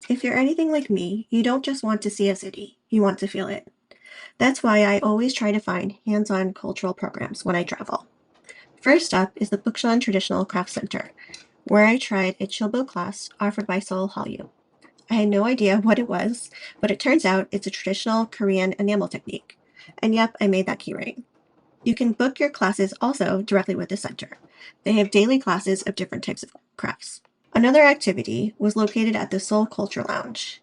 If you're anything like me, you don't just want to see a city, you want to feel it. That's why I always try to find hands-on cultural programs when I travel. First up is the Bukchon Traditional Craft Center, where I tried a Chilbo class offered by Seoul. I had no idea what it was, but it turns out it's a traditional Korean enamel technique. And yep, I made that keyring. You can book your classes also directly with the center. They have daily classes of different types of crafts. Another activity was located at the Seoul Culture Lounge.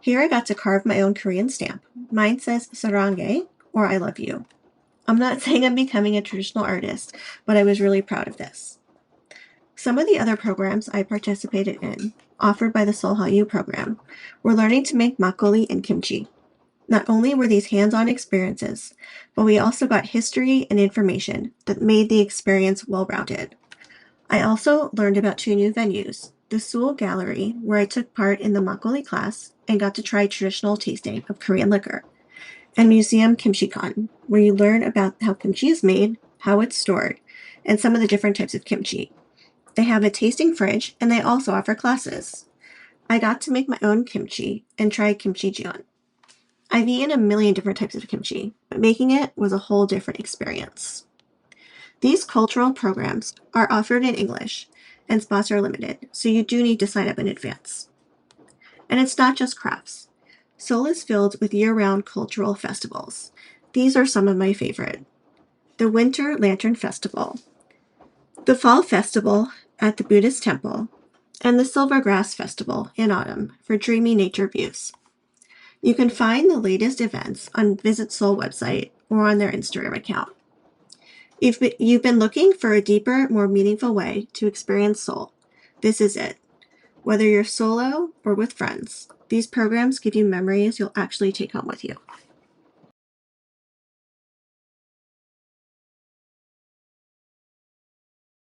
Here I got to carve my own Korean stamp. Mine says "Sarange" or "I love you." I'm not saying I'm becoming a traditional artist, but I was really proud of this. Some of the other programs I participated in, offered by the Seoul Hallyu program, were learning to make makgeolli and kimchi. Not only were these hands-on experiences, but we also got history and information that made the experience well-rounded. I also learned about two new venues, the Seoul Gallery, where I took part in the makgeolli class and got to try traditional tasting of Korean liquor, and Museum KimchiCon, where you learn about how kimchi is made, how it's stored, and some of the different types of kimchi. They have a tasting fridge, and they also offer classes. I got to make my own kimchi and try kimchi jeon. I've eaten a million different types of kimchi, but making it was a whole different experience. These cultural programs are offered in English, and spots are limited, so you do need to sign up in advance. And it's not just crafts. Seoul is filled with year-round cultural festivals. These are some of my favorite. The Winter Lantern Festival, the Fall Festival at the Buddhist Temple, and the Silvergrass Festival in autumn for dreamy nature views. You can find the latest events on Visit Seoul website or on their Instagram account. If you've been looking for a deeper, more meaningful way to experience Seoul, this is it. Whether you're solo or with friends, these programs give you memories you'll actually take home with you.